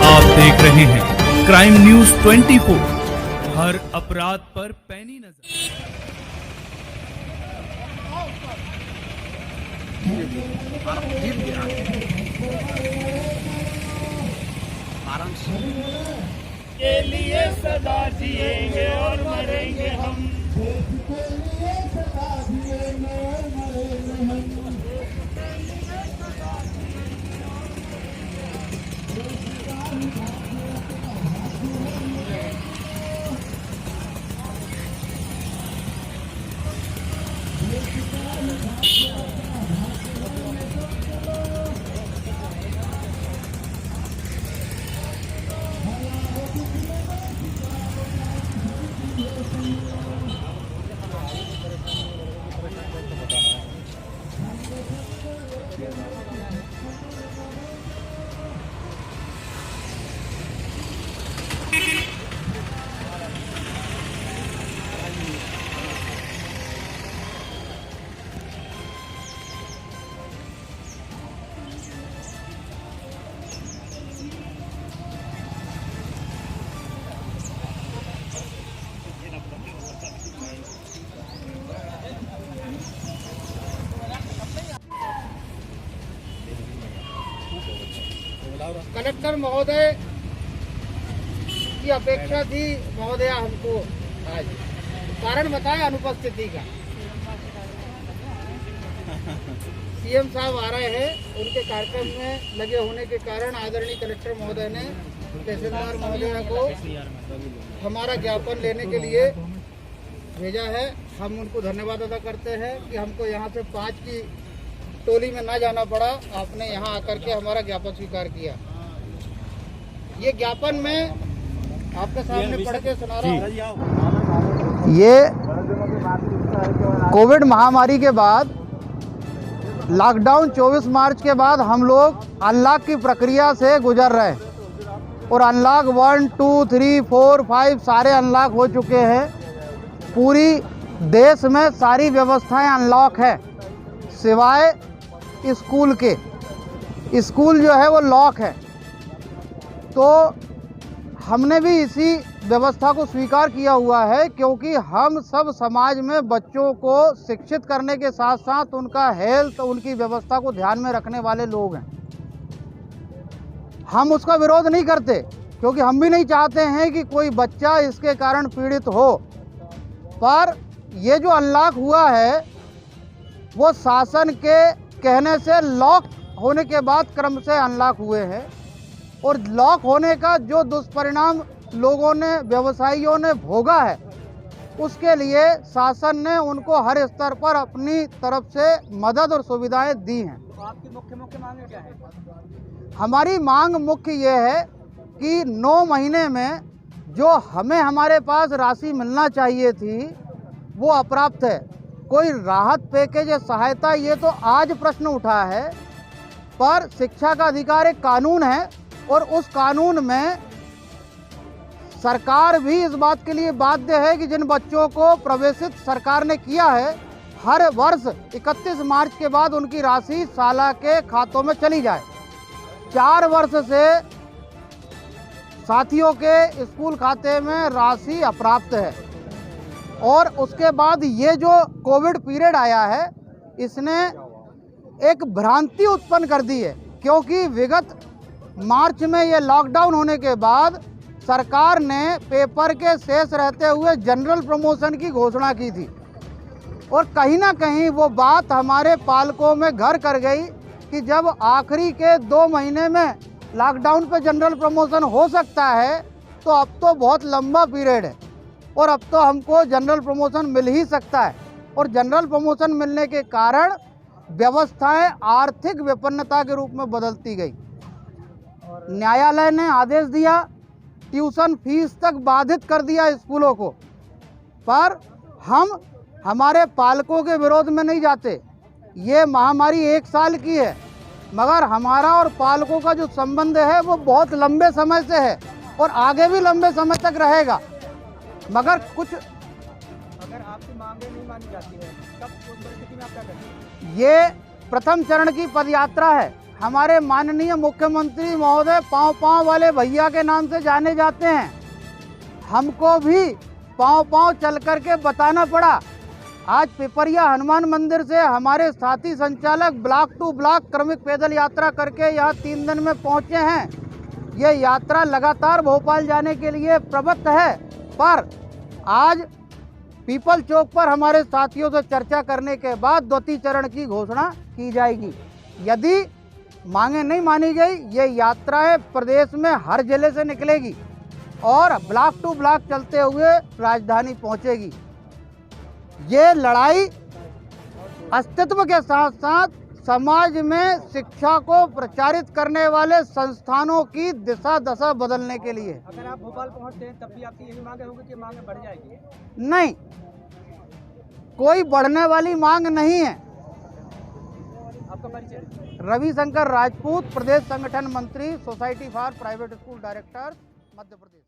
आप देख रहे हैं क्राइम न्यूज 24, हर अपराध पर पैनी नजर। के लिए सदा जिएंगे और मरेंगे हम। कलेक्टर महोदय की अपेक्षा थी महोदया हमको आज कारण बताएं अनुपस्थिति का। सीएम साहब आ रहे हैं, उनके कार्यक्रम में लगे होने के कारण आदरणीय कलेक्टर महोदय ने तहसीलदार महोदय को हमारा ज्ञापन लेने के लिए भेजा है। हम उनको धन्यवाद अदा करते हैं कि हमको यहाँ से 5 की टोली में ना जाना पड़ा, आपने यहाँ आकर के हमारा ज्ञापन स्वीकार किया। ये ज्ञापन में आपके सामने पढ़ के सुना रहा हूँ। ये कोविड महामारी के बाद लॉकडाउन 24 मार्च के बाद हम लोग अनलॉक की प्रक्रिया से गुजर रहे हैं और अनलॉक 1, 2, 3, 4, 5 सारे अनलॉक हो चुके हैं। पूरी देश में सारी व्यवस्थाएं अनलॉक है सिवाय स्कूल के। स्कूल जो है वो लॉक है। तो हमने भी इसी व्यवस्था को स्वीकार किया हुआ है क्योंकि हम सब समाज में बच्चों को शिक्षित करने के साथ साथ उनका हेल्थ, उनकी व्यवस्था को ध्यान में रखने वाले लोग हैं। हम उसका विरोध नहीं करते क्योंकि हम भी नहीं चाहते हैं कि कोई बच्चा इसके कारण पीड़ित हो। पर ये जो अनलॉक हुआ है वो शासन के कहने से लॉक होने के बाद क्रम से अनलॉक हुए हैं और लॉक होने का जो दुष्परिणाम लोगों ने, व्यवसायियों ने भोगा है, उसके लिए शासन ने उनको हर स्तर पर अपनी तरफ से मदद और सुविधाएं दी हैं। तो आपकी मुख्य मांग क्या है? हमारी मांग मुख्य ये है कि 9 महीने में जो हमें हमारे पास राशि मिलना चाहिए थी वो अप्राप्त है। कोई राहत पैकेज या सहायता, ये तो आज प्रश्न उठा है, पर शिक्षा का अधिकार एक कानून है और उस कानून में सरकार भी इस बात के लिए बाध्य है कि जिन बच्चों को प्रवेशित सरकार ने किया है, हर वर्ष 31 मार्च के बाद उनकी राशि साला के खातों में चली जाए। 4 वर्ष से साथियों के स्कूल खाते में राशि अप्राप्त है और उसके बाद ये जो कोविड पीरियड आया है इसने एक भ्रांति उत्पन्न कर दी है क्योंकि विगत मार्च में ये लॉकडाउन होने के बाद सरकार ने पेपर के शेष रहते हुए जनरल प्रमोशन की घोषणा की थी और कहीं ना कहीं वो बात हमारे पालकों में घर कर गई कि जब आखिरी के 2 महीने में लॉकडाउन पे जनरल प्रमोशन हो सकता है तो अब तो बहुत लंबा पीरियड है और अब तो हमको जनरल प्रमोशन मिल ही सकता है। और जनरल प्रमोशन मिलने के कारण व्यवस्थाएं आर्थिक विपन्नता के रूप में बदलती गई। न्यायालय ने आदेश दिया, ट्यूशन फीस तक बाधित कर दिया स्कूलों को, पर हम हमारे पालकों के विरोध में नहीं जाते। ये महामारी 1 साल की है मगर हमारा और पालकों का जो संबंध है वो बहुत लंबे समय से है और आगे भी लंबे समय तक रहेगा। मगर कुछ अगर आपकी मांगें नहीं मानी जाती है तब उस परिस्थिति में आप क्या करेंगे? ये प्रथम चरण की पदयात्रा है। हमारे माननीय मुख्यमंत्री महोदय पाँव पाँव वाले भैया के नाम से जाने जाते हैं। हमको भी पाँव पाँव चल करके बताना पड़ा। आज पिपरिया हनुमान मंदिर से हमारे साथी संचालक ब्लॉक टू ब्लॉक क्रमिक पैदल यात्रा करके यहाँ 3 दिन में पहुँचे हैं। ये यात्रा लगातार भोपाल जाने के लिए प्रवृत्त है, पर आज पीपल चौक पर हमारे साथियों से चर्चा करने के बाद द्वितीय चरण की घोषणा की जाएगी। यदि मांगे नहीं मानी गई, ये यात्राएं प्रदेश में हर जिले से निकलेगी और ब्लॉक टू ब्लॉक चलते हुए राजधानी पहुंचेगी। ये लड़ाई अस्तित्व के साथ साथ समाज में शिक्षा को प्रचारित करने वाले संस्थानों की दिशा दशा बदलने के लिए। अगर आप भोपाल पहुंचते हैं तब भी आपकी यही मांगे होगी कि मांगे बढ़ जाएगी? नहीं, कोई बढ़ने वाली मांग नहीं है। आपका परिचय? रविशंकर राजपूत, प्रदेश संगठन मंत्री, society for private school director, Madhya Pradesh.